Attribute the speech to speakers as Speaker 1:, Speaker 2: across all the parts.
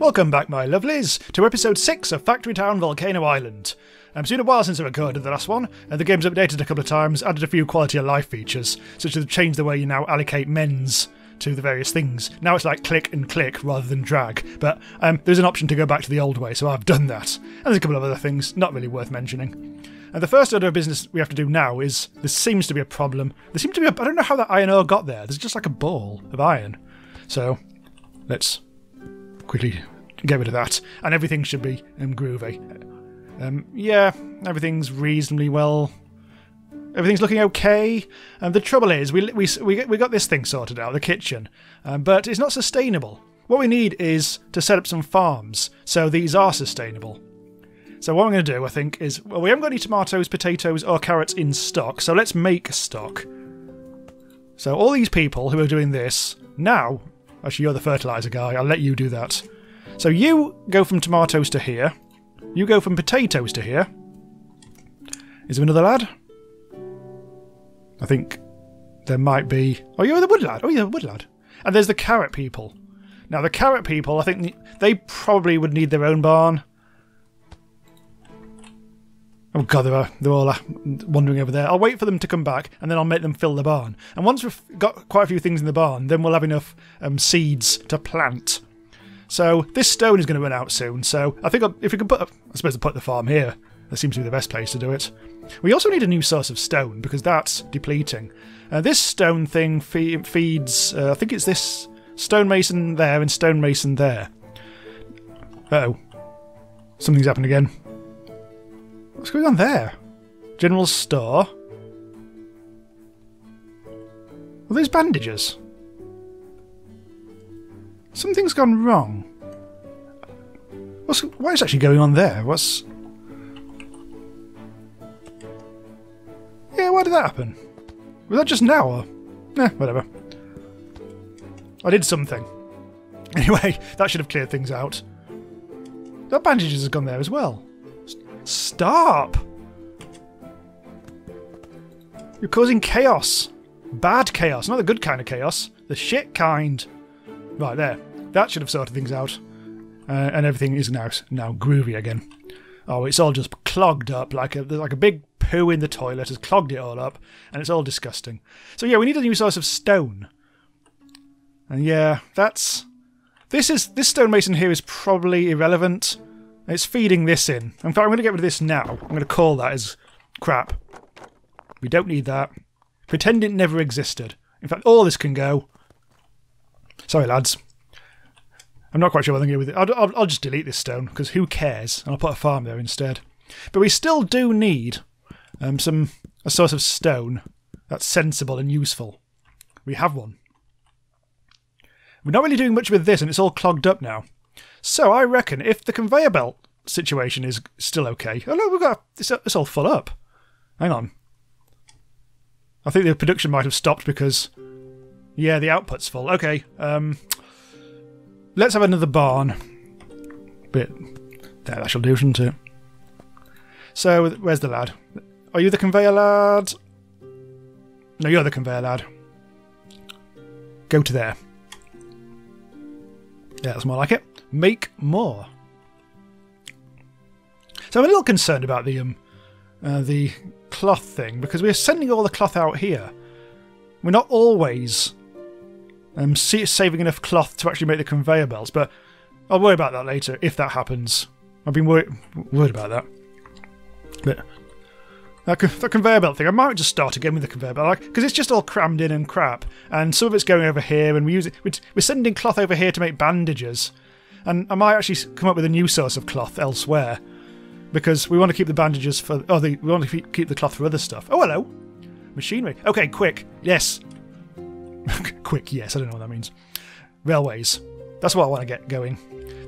Speaker 1: Welcome back, my lovelies, to episode 6 of Factory Town Volcano Island. It's been a while since I recorded the last one, and the game's updated a couple of times, added a few quality of life features, such as changed the way you now allocate men's to the various things. Now it's like click and click rather than drag, but there's an option to go back to the old way, so I've done that. And there's a couple of other things, not really worth mentioning. And the first order of business we have to do now is, there seems to be a problem. There seems to be I don't know how that iron ore got there, there's just like a ball of iron. So, let's quickly get rid of that, and everything should be groovy. Yeah, everything's reasonably well. Everything's looking okay. The trouble is, we got this thing sorted out, the kitchen, but it's not sustainable. What we need is to set up some farms, so these are sustainable. So what I'm going to do, I think, is, well, we haven't got any tomatoes, potatoes, or carrots in stock, so let's make stock. So all these people who are doing this now, actually you're the fertiliser guy, I'll let you do that. So you go from tomatoes to here. You go from potatoes to here. Is there another lad? I think there might be... Oh, you're the wood lad. Oh, you're the wood lad. And there's the carrot people. Now, the carrot people, I think they probably would need their own barn. Oh, God, they're all wandering over there. I'll wait for them to come back, and then I'll make them fill the barn. And once we've got quite a few things in the barn, then we'll have enough seeds to plant. So this stone is going to run out soon, so I think if we can put, I suppose, put the farm here. That seems to be the best place to do it. We also need a new source of stone, because that's depleting. This stone thing feeds, I think it's this stonemason there and stonemason there. Uh-oh. Something's happened again. What's going on there? General store. Are those bandages? Something's gone wrong. What is actually going on there? Yeah, why did that happen? Was that just now, or... whatever. I did something. Anyway, that should have cleared things out. That bandages has gone there as well. Stop! You're causing chaos. Bad chaos, not the good kind of chaos. The shit kind. Right, there. That should have sorted things out. And everything is now groovy again. Oh, it's all just clogged up, like a big poo in the toilet has clogged it all up, and it's all disgusting. So yeah, we need a new source of stone. And yeah, this stonemason here is probably irrelevant. It's feeding this in. In fact, I'm going to get rid of this now. I'm going to call that as crap. We don't need that. Pretend it never existed. In fact, all this can go. Sorry, lads. I'm not quite sure what I'm going to do with it. I'll just delete this stone, because who cares? And I'll put a farm there instead. But we still do need a source of stone that's sensible and useful. We have one. We're not really doing much with this, and it's all clogged up now. So I reckon if the conveyor belt situation is still okay... Oh no, it's all full up. Hang on. I think the production might have stopped because... Yeah, the output's full. Okay, let's have another barn. There, that shall do, shouldn't it? So, where's the lad? Are you the conveyor lad? No, you're the conveyor lad. Go to there. Yeah, that's more like it. Make more. So I'm a little concerned about the cloth thing, because we're sending all the cloth out here. We're not always saving enough cloth to actually make the conveyor belts, but I'll worry about that later if that happens. I've been worried about that. But that conveyor belt thing, I might just start again with the conveyor belt, because it's just all crammed in and crap, and some of it's going over here, and we're sending cloth over here to make bandages, and I might actually come up with a new source of cloth elsewhere, because we want to keep the bandages for... we want to keep the cloth for other stuff. Oh, hello! Machinery. Okay, quick. Yes. Quick, yes. I don't know what that means. Railways. That's what I want to get going.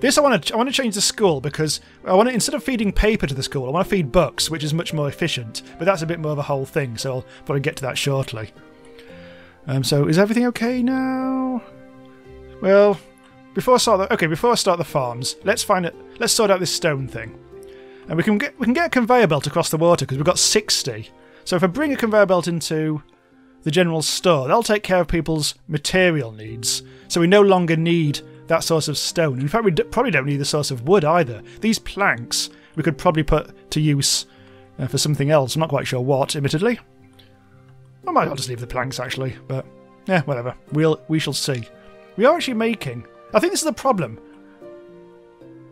Speaker 1: This I want to change the school, because I want to, instead of feeding paper to the school, I want to feed books, which is much more efficient. But that's a bit more of a whole thing, so I'll probably get to that shortly. So is everything okay now? Well, before I start the farms, let's sort out this stone thing, and we can get a conveyor belt across the water, because we've got 60. So if I bring a conveyor belt into the general store, that'll take care of people's material needs. So we no longer need that source of stone. In fact, we probably don't need the source of wood either. These planks we could probably put to use for something else. I'm not quite sure what, admittedly. I might as well just leave the planks, actually. But, yeah, whatever. We shall see. We are actually making... I think this is the problem.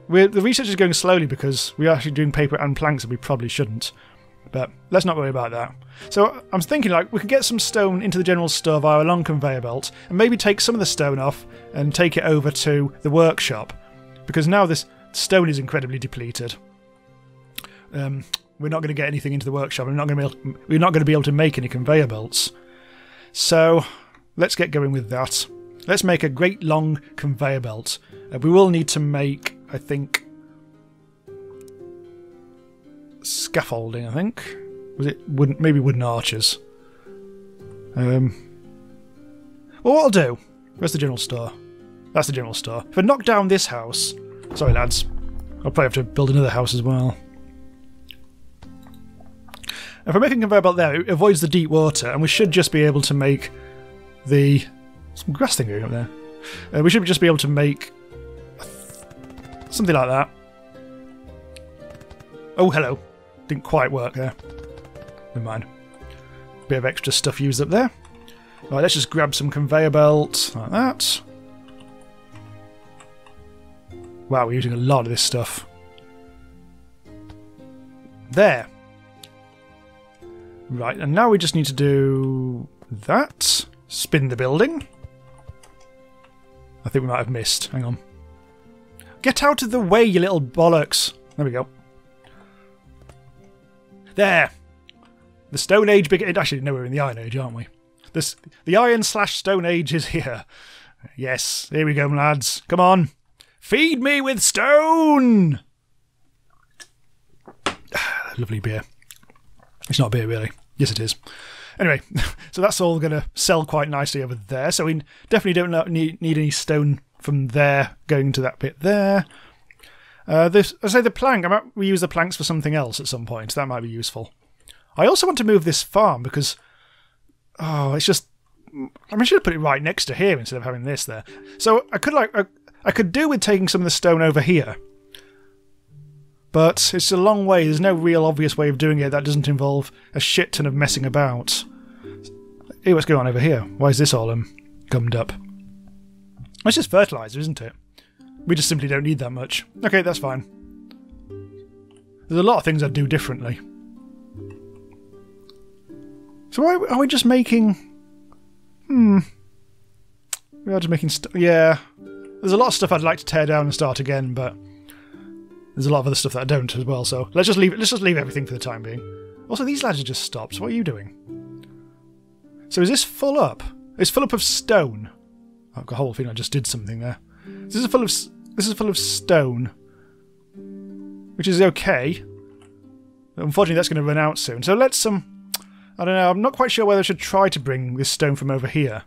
Speaker 1: The research is going slowly because we are actually doing paper and planks and we probably shouldn't. But let's not worry about that. So I'm thinking like we could get some stone into the general store via a long conveyor belt and maybe take some of the stone off and take it over to the workshop. Because now this stone is incredibly depleted. We're not going to get anything into the workshop. We're not going to be able to make any conveyor belts. So let's get going with that. Let's make a great long conveyor belt. We will need to make, I think, scaffolding, I think. Was it wooden, maybe wooden arches? Well, what I'll do... Where's the general store? That's the general store. If I knock down this house... Sorry, lads. I'll probably have to build another house as well. If I make a conveyor belt there, it avoids the deep water, and we should just be able to make the... Some grass thing going up there. We should just be able to make... something like that. Oh, hello. Didn't quite work there. Never mind. Bit of extra stuff used up there. Right, let's just grab some conveyor belts like that. Wow, we're using a lot of this stuff. There. Right, and now we just need to do that. Spin the building. I think we might have missed. Hang on. Get out of the way, you little bollocks. There we go. There. The Stone Age begins. Actually, no, we're in the Iron Age, aren't we? The Iron/Stone Age is here. Yes, here we go, lads. Come on. Feed me with stone! Lovely beer. It's not beer, really. Yes, it is. Anyway, so that's all going to sell quite nicely over there. So we definitely don't need any stone from there going to that bit there. I say the plank. I might reuse the planks for something else at some point. That might be useful. I also want to move this farm because... Oh, it's just... I should have put it right next to here instead of having this there. So I could do with taking some of the stone over here. But it's a long way. There's no real obvious way of doing it that doesn't involve a shit ton of messing about. Hey, what's going on over here? Why is this all gummed up? It's just fertiliser, isn't it? We just simply don't need that much. Okay, that's fine. There's a lot of things I'd do differently. So are we just making... We are just making... Yeah. There's a lot of stuff I'd like to tear down and start again, but... There's a lot of other stuff that I don't as well, so let's just leave everything for the time being. Also, these lads are just stopped. So what are you doing? So is this full up? It's full up of stone. I've got a whole feeling I just did something there. This is full of stone, which is okay. Unfortunately, that's going to run out soon. So let's I don't know. I'm not quite sure whether I should try to bring this stone from over here.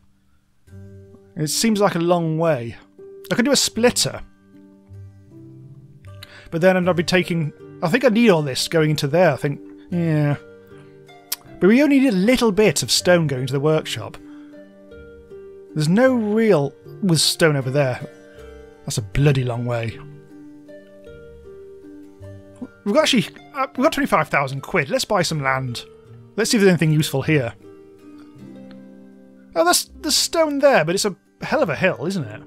Speaker 1: It seems like a long way. I could do a splitter. But then I'd be taking... I think I need all this going into there. I think... Yeah. But we only need a little bit of stone going to the workshop. There's no real... with stone over there. That's a bloody long way. We've got 25,000 quid. Let's buy some land. Let's see if there's anything useful here. Oh, there's stone there, but it's a hell of a hill, isn't it?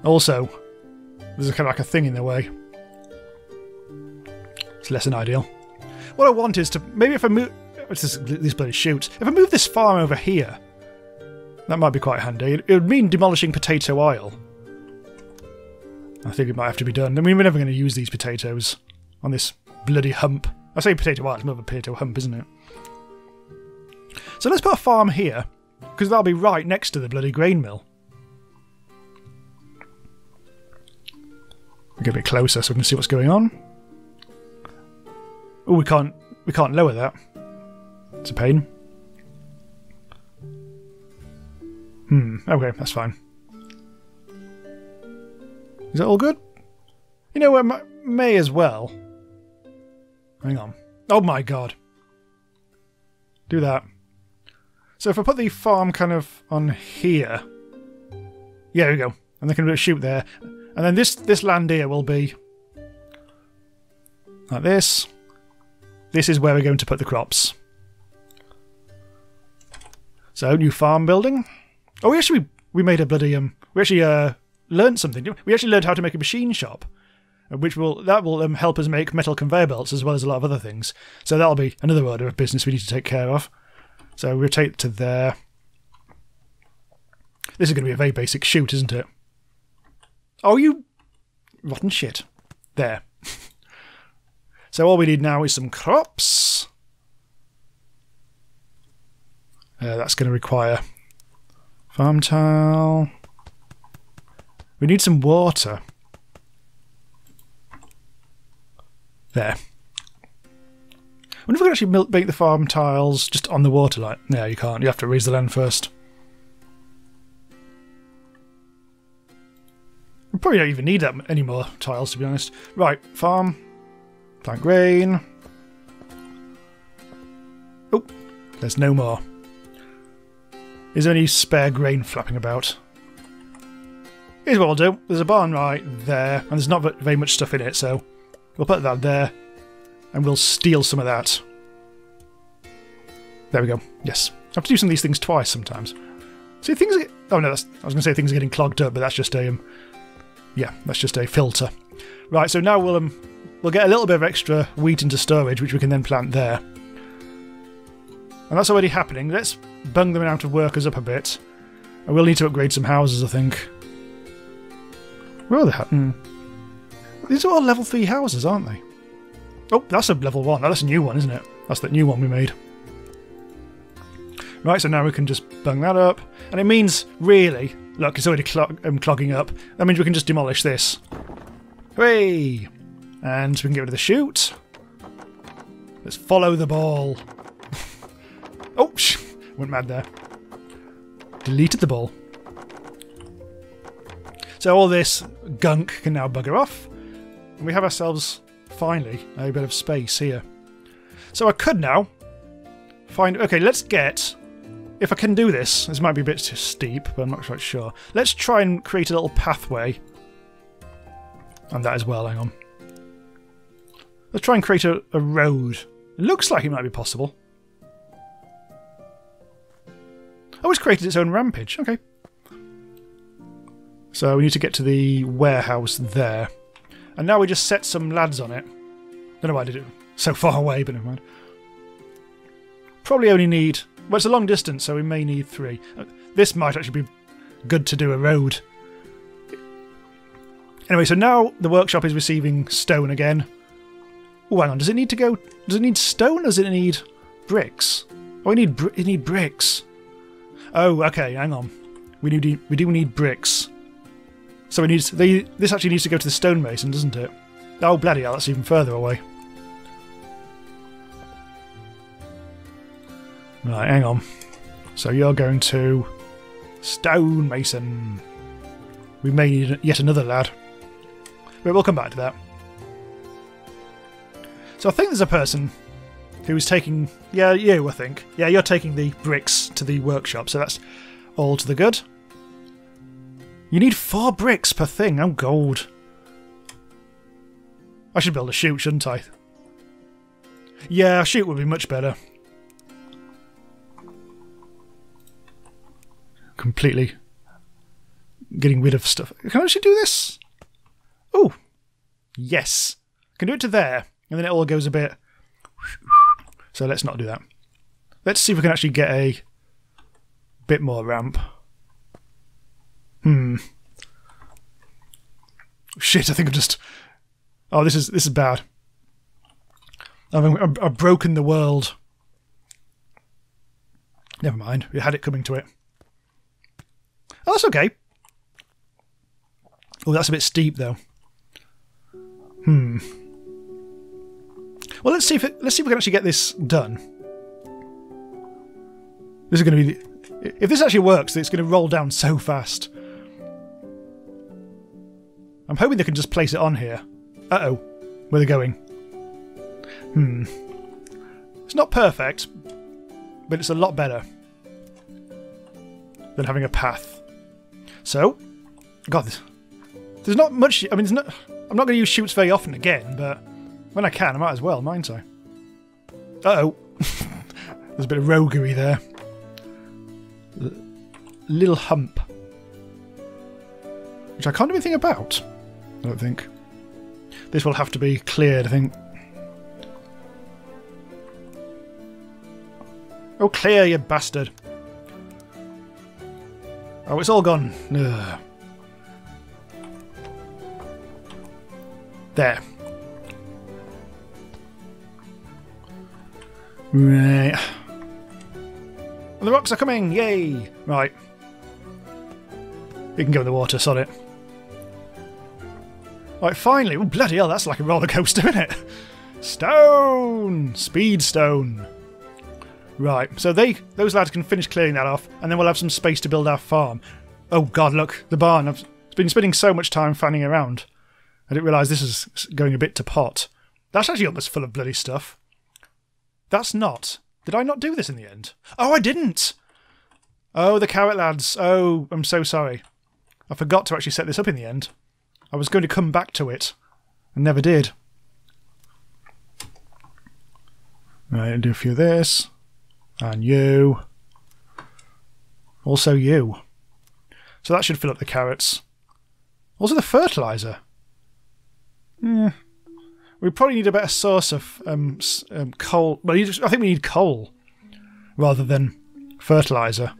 Speaker 1: Also, there's kind of like a thing in the way. It's less than ideal. What I want is to... Maybe if I move... These bloody chutes. If I move this farm over here, that might be quite handy. It would mean demolishing potato aisle. I think it might have to be done. I mean, we're never going to use these potatoes on this bloody hump. I say potato aisle, it's more of a potato hump, isn't it? So let's put a farm here, because that'll be right next to the bloody grain mill. Get a bit closer so we can see what's going on. Oh, we can't lower that. It's a pain. Okay, that's fine. Is that all good? You know, I may as well. Hang on. Oh my god. Do that. So if I put the farm kind of on here... Yeah, there we go. And they can shoot there. And then this land here will be... like this. This is where we're going to put the crops. So, new farm building. Oh, we made a bloody... we actually learned something. We actually learned how to make a machine shop. That will help us make metal conveyor belts as well as a lot of other things. So that'll be another order of business we need to take care of. So rotate to there. This is going to be a very basic chute, isn't it? Oh, you rotten shit. There. So all we need now is some crops. That's going to require farm tile. We need some water. There. I wonder if we can actually make the farm tiles just on the water line. No, you can't. You have to raise the land first. We probably don't even need that any more tiles, to be honest. Right, farm. Plant grain. Oh, there's no more. Is there any spare grain flapping about? Here's what we'll do. There's a barn right there, and there's not very much stuff in it, so we'll put that there, and we'll steal some of that. There we go. Yes. I have to do some of these things twice sometimes. See, things are... Oh, no, I was going to say things are getting clogged up, but that's just a... yeah, that's just a filter. Right, so now we'll get a little bit of extra wheat into storage, which we can then plant there. And that's already happening. Let's bung the amount of workers up a bit. And we'll need to upgrade some houses, I think. Where are they? These are all level 3 houses, aren't they? Oh, that's a level 1. Oh, that's a new one, isn't it? That's the new one we made. Right, so now we can just bung that up. And it means, really... Look, it's already clogging up. That means we can just demolish this. Hooray! And we can get rid of the chute. Let's follow the ball. Oh, went mad there. Deleted the ball. So all this gunk can now bugger off. And we have ourselves, finally, a bit of space here. So I could now find... Okay, let's get... If I can do this might be a bit too steep, but I'm not quite sure. Let's try and create a little pathway. And that as well, hang on. Let's try and create a road. It looks like it might be possible. Oh, it's created its own rampage. Okay. So we need to get to the warehouse there. And now we just set some lads on it. Don't know why I did it so far away, but never mind. Probably only need... Well, it's a long distance, so we may need 3. This might actually be good to do a road. Anyway, so now the workshop is receiving stone again. Oh, hang on. Does it need to go... Does it need stone or does it need bricks? Oh, it need bricks. Oh, okay, hang on. We do need bricks. So it needs... This actually needs to go to the stonemason, doesn't it? Oh, bloody hell, that's even further away. Right, hang on. So you're going to... Stonemason. We may need yet another lad. But we'll come back to that. So I think there's a person who is taking... Yeah, you, I think. Yeah, you're taking the bricks to the workshop, so that's all to the good. You need 4 bricks per thing. Oh, gold. I should build a chute, shouldn't I? Yeah, a chute would be much better. Completely getting rid of stuff. Can I actually do this? Oh, yes. Can do it to there, and then it all goes a bit... So let's not do that. Let's see if we can actually get a bit more ramp. Shit, I think I've just... Oh, this is bad. I've broken the world. Never mind, we had it coming to it. Oh, that's okay. Oh, that's a bit steep, though. Well, let's see if we can actually get this done. This is going to be... If this actually works, it's going to roll down so fast. I'm hoping they can just place it on here. Uh-oh. Where are they going? It's not perfect, but it's a lot better. than having a path. So, God, there's not much. I mean, I'm not going to use chutes very often again, but when I can, I might as well, mightn't I? Uh-oh. There's a bit of roguery there. Little hump. Which I can't do anything about, I don't think. This will have to be cleared, I think. Oh, clear, you bastard. Oh, it's all gone. Ugh. There. Right. The rocks are coming! Yay! Right. You can go in the water, sod it. Right, finally! Oh, bloody hell, that's like a roller coaster, isn't it? Stone! Speed stone. Right, so those lads can finish clearing that off, and then we'll have some space to build our farm. Oh god, look, the barn. I've been spending so much time fanning around. I didn't realise this is going a bit to pot. That's actually almost full of bloody stuff. That's not. Did I not do this in the end? Oh, I didn't! Oh, the carrot lads. Oh, I'm so sorry. I forgot to actually set this up in the end. I was going to come back to it, and never did. Right, I'll do a few of this. And you. Also you. So that should fill up the carrots. Also the fertiliser. Yeah. We probably need a better source of coal. Well, I think we need coal rather than fertiliser.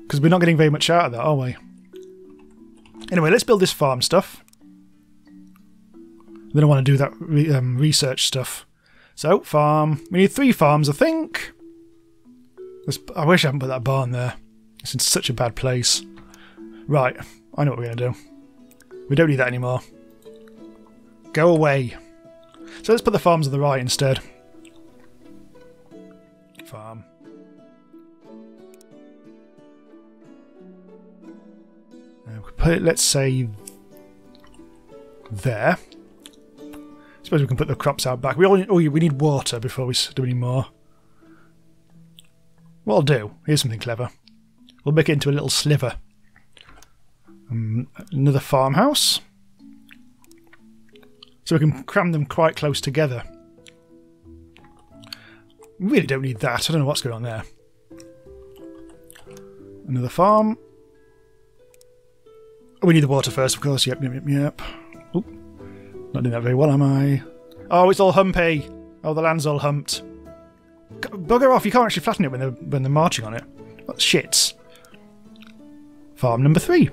Speaker 1: Because we're not getting very much out of that, are we? Anyway, let's build this farm stuff. Then I want to do that research stuff. So, farm. We need 3 farms, I think. I wish I hadn't put that barn there. It's in such a bad place. Right, I know what we're going to do. We don't need that anymore. Go away. So let's put the farms on the right instead. Farm. Put it, let's say, there. Suppose we can put the crops out back. We need water before we do any more. What I'll do, here's something clever. We'll make it into a little sliver. Another farmhouse. So we can cram them quite close together. We really don't need that. I don't know what's going on there. Another farm. Oh, we need the water first, of course. Yep. Oop. Not doing that very well, am I? Oh, it's all humpy. Oh, the land's all humped. Bugger off, you can't actually flatten it when they're marching on it. What shits. Farm number 3.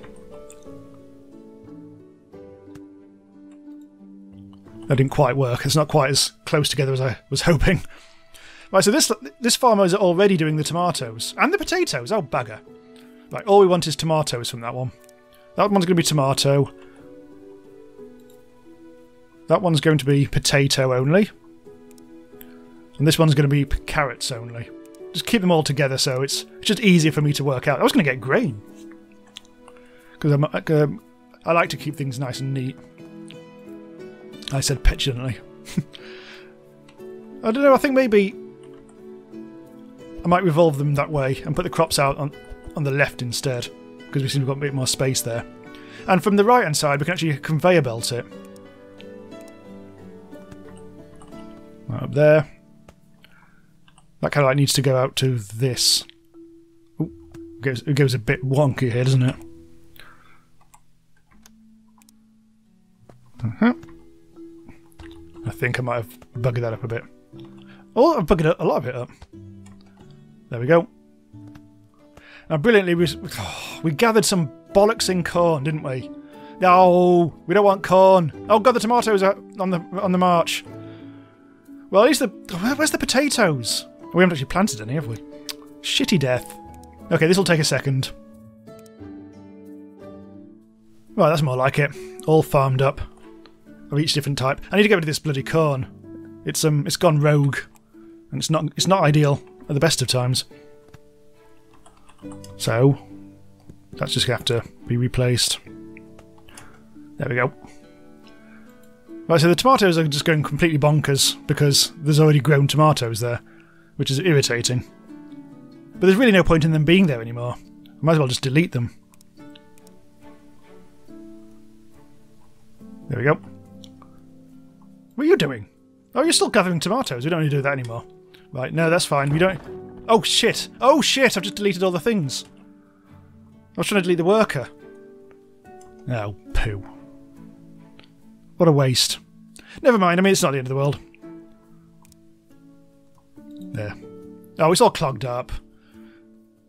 Speaker 1: That didn't quite work. It's not quite as close together as I was hoping. Right, so this farmer is already doing the tomatoes. And the potatoes. Oh, bugger. Right, all we want is tomatoes from that one. That one's going to be tomato. That one's going to be potato only. And this one's going to be carrots only. Just keep them all together so it's just easier for me to work out. I was going to get grain. Because I like to keep things nice and neat. I said petulantly. I don't know, I think maybe I might revolve them that way and put the crops out on the left instead. Because we seem to have got a bit more space there. And from the right hand side we can actually conveyor belt it. Right up there. That kind of like needs to go out to this. Ooh, it goes a bit wonky here, doesn't it? I think I might have buggered that up a bit. Oh, I've buggered a lot of it up. There we go. Now, brilliantly, we gathered some bollocksing corn, didn't we? No, we don't want corn. Oh god, the tomatoes are on the march. Well, at least where's the potatoes? We haven't actually planted any, have we? Shitty death. Okay, this will take a second. Right, that's more like it. All farmed up. Of each different type. I need to get rid of this bloody corn. It's gone rogue. And it's not ideal at the best of times. So that's just gonna have to be replaced. There we go. Right, so the tomatoes are just going completely bonkers because there's already grown tomatoes there, which is irritating. But there's really no point in them being there anymore. Might as well just delete them. There we go. What are you doing? Oh, you're still gathering tomatoes. We don't need to do that anymore. Right, no, that's fine. We don't... Oh, shit! Oh, shit! I've just deleted all the things. I was trying to delete the worker. Oh, poo. What a waste. Never mind, I mean, it's not the end of the world. There. Oh, it's all clogged up.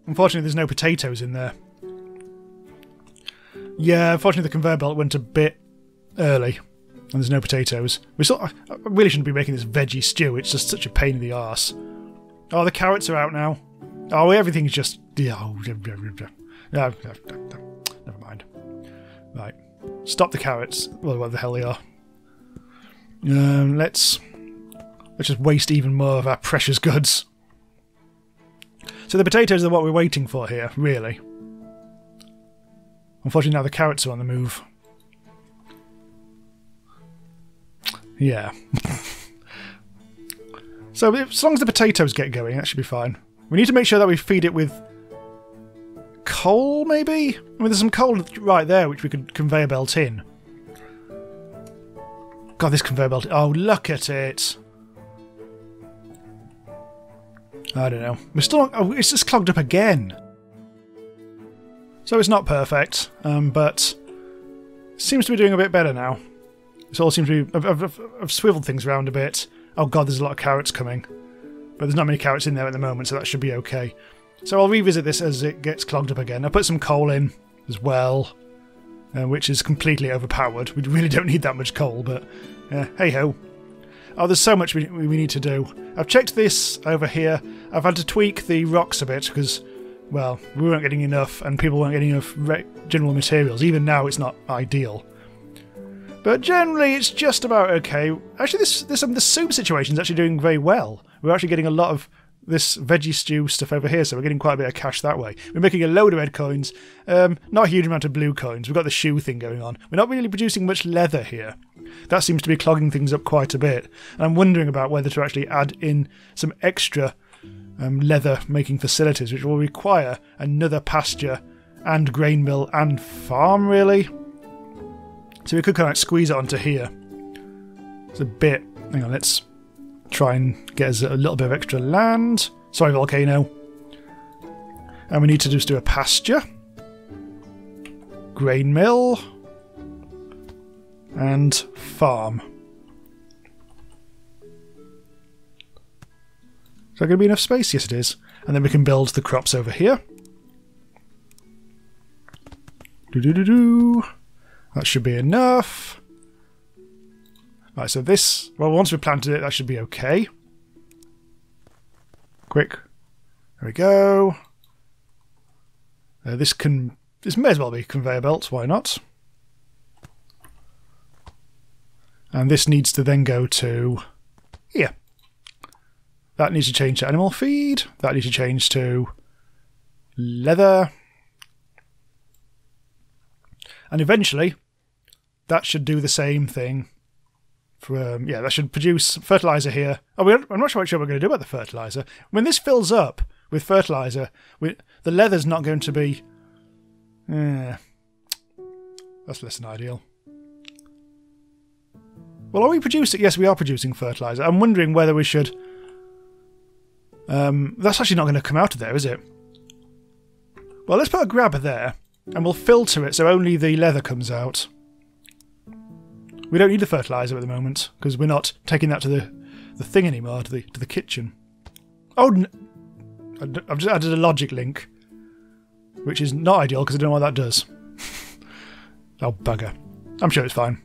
Speaker 1: Unfortunately, there's no potatoes in there. Yeah, unfortunately, the conveyor belt went a bit early. And there's no potatoes. I really shouldn't be making this veggie stew. It's just such a pain in the arse. Oh, the carrots are out now. Oh, everything's just... Yeah, never mind. Right. Stop the carrots. Well, what the hell they are. Let's just waste even more of our precious goods. So the potatoes are what we're waiting for here, really. Unfortunately, now the carrots are on the move. Yeah. So as long as the potatoes get going, that should be fine. We need to make sure that we feed it with coal, maybe? I mean, there's some coal right there which we could conveyor belt in. God, this conveyor belt... Oh, look at it! I don't know. We're still... Oh, it's just clogged up again! So it's not perfect, but... It seems to be doing a bit better now. It all seems to be... I've swiveled things around a bit. Oh god, there's a lot of carrots coming. But there's not many carrots in there at the moment, so that should be okay. So I'll revisit this as it gets clogged up again. I'll put some coal in as well, which is completely overpowered. We really don't need that much coal, but hey-ho. Oh, there's so much we need to do. I've checked this over here. I've had to tweak the rocks a bit because, well, we weren't getting enough and people weren't getting enough general materials. Even now it's not ideal. But generally it's just about okay. Actually, the soup situation is actually doing very well. We're actually getting a lot of this veggie stew stuff over here, so we're getting quite a bit of cash that way. We're making a load of red coins, not a huge amount of blue coins. We've got the shoe thing going on. We're not really producing much leather here. That seems to be clogging things up quite a bit. And I'm wondering about whether to actually add in some extra leather making facilities, which will require another pasture and grain mill and farm, really. So we could kind of squeeze it onto here. It's a bit... Hang on, let's try and get us a little bit of extra land. Sorry, volcano. And we need to just do a pasture. Grain mill. And farm. Is that going to be enough space? Yes, it is. And then we can build the crops over here. That should be enough. Right, so this... Well, once we've planted it, that should be okay. Quick. There we go. This may as well be conveyor belts, why not? And this needs to then go to here. That needs to change to animal feed. That needs to change to leather. And eventually, that should do the same thing. Yeah, that should produce fertilizer here. Oh, I'm not quite sure what we're going to do about the fertilizer. When this fills up with fertilizer, the leather's not going to be... that's less than ideal. Well, are we producing... Yes, we are producing fertilizer. I'm wondering whether we should... that's actually not going to come out of there, is it? Well, let's put a grabber there, and we'll filter it so only the leather comes out. We don't need the fertilizer at the moment, because we're not taking that to the thing anymore, to the kitchen. Oh, I've just added a logic link, which is not ideal, because I don't know what that does. Oh, bugger. I'm sure it's fine.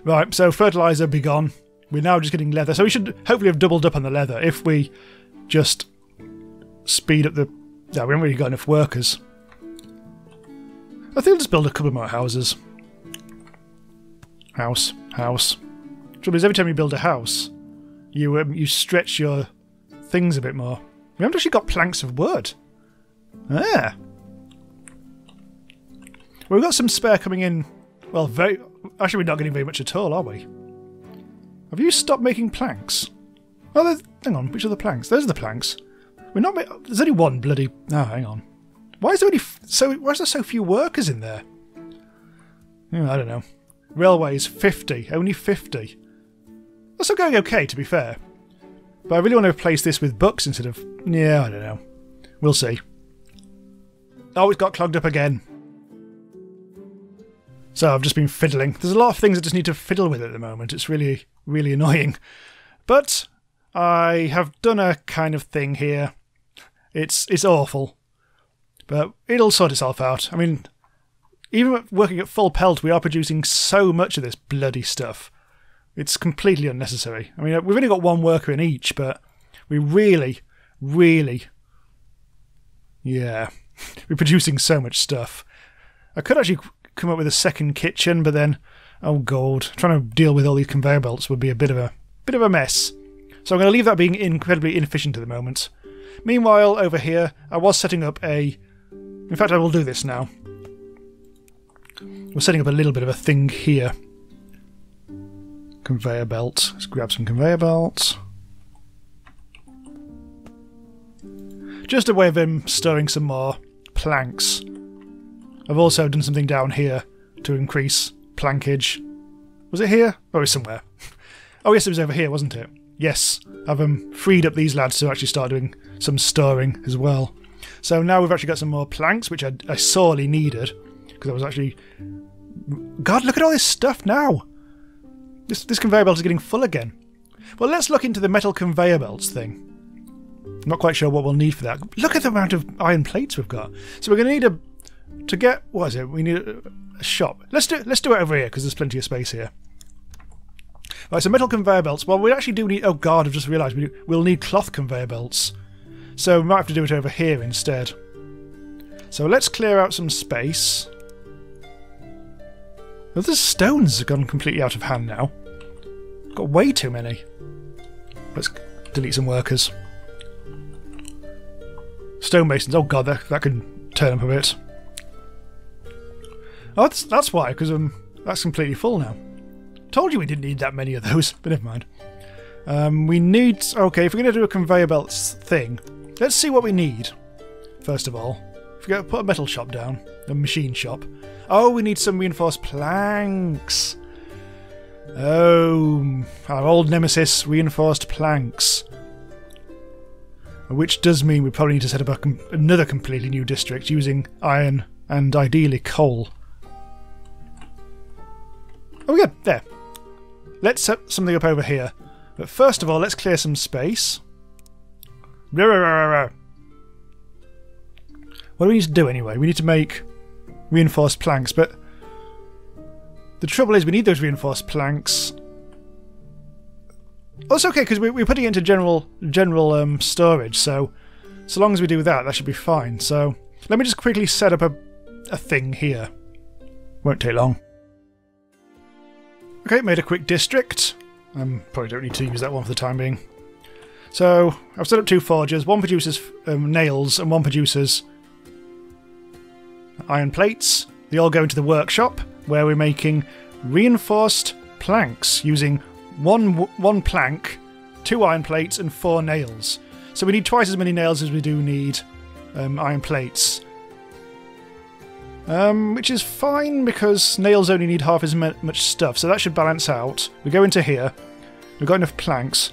Speaker 1: Right, so fertilizer be gone. We're now just getting leather. So we should hopefully have doubled up on the leather if we just speed up the... Yeah, we haven't really got enough workers. I think I'll just build a couple more houses. House. Trouble is, every time you build a house, you stretch your things a bit more. We haven't actually got planks of wood. Ah. Well, we've got some spare coming in. Well, actually, we're not getting very much at all, are we? Have you stopped making planks? Oh, hang on. Which are the planks? Those are the planks. We're not. There's only one bloody. Oh, hang on. Why is there so few workers in there? I don't know. Railways 50. Only 50. That's not going okay, to be fair. But I really want to replace this with books instead of. Yeah, I don't know. We'll see. Oh, it's got clogged up again. So I've just been fiddling. There's a lot of things I just need to fiddle with at the moment. It's really, really annoying. But I have done a kind of thing here. It's awful. But it'll sort itself out. I mean, even working at full pelt, we are producing so much of this bloody stuff. It's completely unnecessary. I mean, we've only got one worker in each, but we really, really... Yeah. We're producing so much stuff. I could actually come up with a second kitchen, but then, oh god, trying to deal with all these conveyor belts would be a bit of a mess. So I'm going to leave that being incredibly inefficient at the moment. Meanwhile, over here, I was setting up a... In fact, I will do this now. We're setting up a little bit of a thing here. Conveyor belt. Let's grab some conveyor belts. Just a way of storing some more planks. I've also done something down here to increase plankage. Was it here? Oh, it was somewhere. Oh yes, it was over here, wasn't it? Yes, I've freed up these lads to actually start doing some storing as well. So now we've actually got some more planks, which I sorely needed. Because I was actually... God, look at all this stuff now! This conveyor belt is getting full again. Well, let's look into the metal conveyor belts thing. I'm not quite sure what we'll need for that. Look at the amount of iron plates we've got. So we're going to need to get... What is it? We need a shop. Let's do it over here, because there's plenty of space here. Right, so metal conveyor belts. Well, we actually do need... Oh god, I've just realised we'll need cloth conveyor belts. So we might have to do it over here instead. So let's clear out some space. Well, the stones have gone completely out of hand now. Got way too many. Let's delete some workers. Stonemasons. Oh god, that could turn up a bit. Oh, that's why, because that's completely full now. Told you we didn't need that many of those, but never mind. We need... Okay, if we're going to do a conveyor belts thing, let's see what we need, first of all. If we go put a metal shop down, a machine shop. Oh, we need some reinforced planks. Oh, our old nemesis, reinforced planks. Which does mean we probably need to set up another completely new district using iron and ideally coal. Oh yeah, there. Let's set something up over here. But first of all, let's clear some space. What do we need to do anyway? We need to make reinforced planks, but the trouble is we need those reinforced planks. Oh, it's okay, because we're putting it into general storage, so long as we do that, that should be fine. So let me just quickly set up a thing here. Won't take long. Okay, made a quick district. Probably don't need to use that one for the time being. So I've set up two forges. One produces nails and one produces iron plates. They all go into the workshop where we're making reinforced planks using one plank, 2 iron plates and 4 nails. So we need twice as many nails as we do need iron plates. Which is fine because nails only need half as much stuff, so that should balance out. We go into here. We've got enough planks.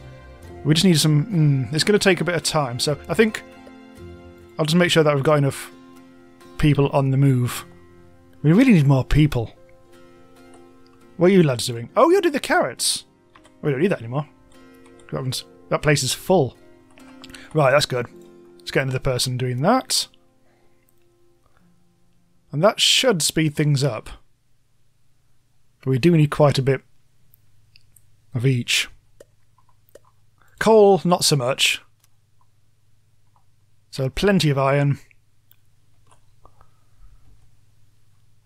Speaker 1: We just need some... it's going to take a bit of time, so I think I'll just make sure that we've got enough people on the move. We really need more people. What are you lads doing? Oh, you're doing the carrots. We don't need that anymore. That place is full. Right, that's good. Let's get another person doing that. And that should speed things up. But we do need quite a bit of each. Coal, not so much. So plenty of iron.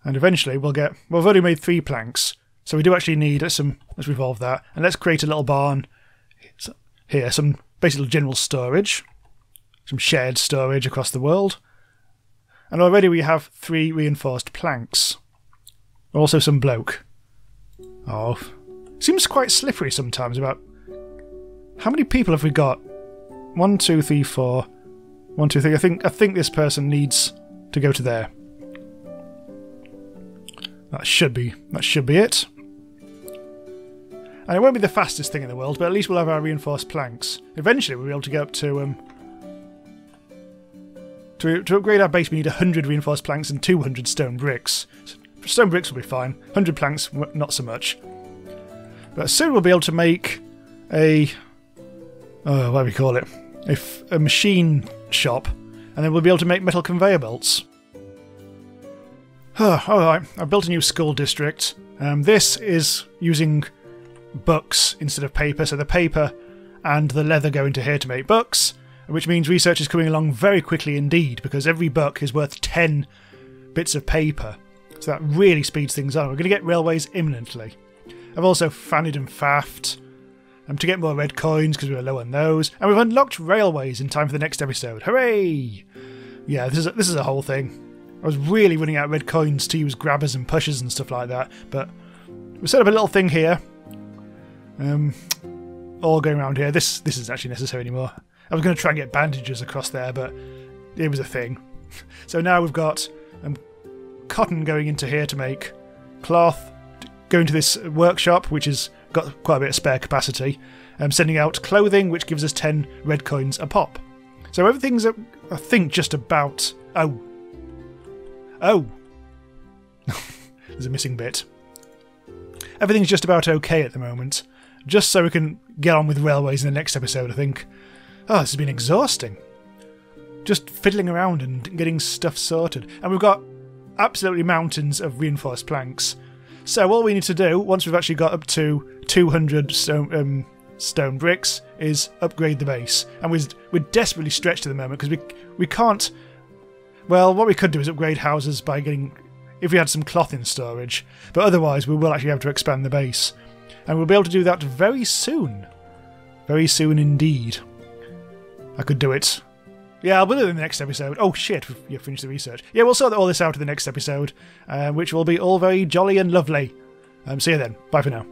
Speaker 1: And eventually we'll get... Well, we've already made 3 planks. So we do actually need some... Let's revolve that. And let's create a little barn here. Some basically general storage. Some shared storage across the world. And already we have 3 reinforced planks. Also some bloke. Oh. Seems quite slippery sometimes about... How many people have we got? 1, 2, 3, 4... 1, 2, 3. I think this person needs to go to there. That should be it. And it won't be the fastest thing in the world, but at least we'll have our reinforced planks. Eventually we'll be able to get up to upgrade our base we need 100 reinforced planks and 200 stone bricks. Stone bricks will be fine. 100 planks, not so much. But soon we'll be able to make a... what do we call it? A machine shop. And then we'll be able to make metal conveyor belts. Alright, I built a new school district. This is using books instead of paper, so the paper and the leather go into here to make books, which means research is coming along very quickly indeed, because every book is worth 10 bits of paper. So that really speeds things on. We're going to get railways imminently. I've also fanned and faffed to get more red coins because we were low on those, and we've unlocked railways in time for the next episode. Hooray! Yeah, this is a whole thing. I was really running out of red coins to use grabbers and pushers and stuff like that, but we set up a little thing here. All going around here. This isn't actually necessary anymore. I was going to try and get bandages across there, but it was a thing. So now we've got cotton going into here to make cloth, going to this workshop, which has got quite a bit of spare capacity, sending out clothing, which gives us 10 red coins a pop. So everything's, I think, just about... Oh! There's a missing bit. Everything's just about okay at the moment. Just so we can get on with railways in the next episode, I think. Oh, this has been exhausting. Just fiddling around and getting stuff sorted. And we've got absolutely mountains of reinforced planks. So all we need to do, once we've actually got up to 200 stone bricks, is upgrade the base. And we're desperately stretched at the moment because we can't... Well, what we could do is upgrade houses by getting... if we had some cloth in storage. But otherwise, we will actually have to expand the base. And we'll be able to do that very soon. Very soon indeed. I could do it. Yeah, I'll do it in the next episode. Oh shit, you've finished the research. Yeah, we'll sort all this out in the next episode, which will be all very jolly and lovely. See you then. Bye for now.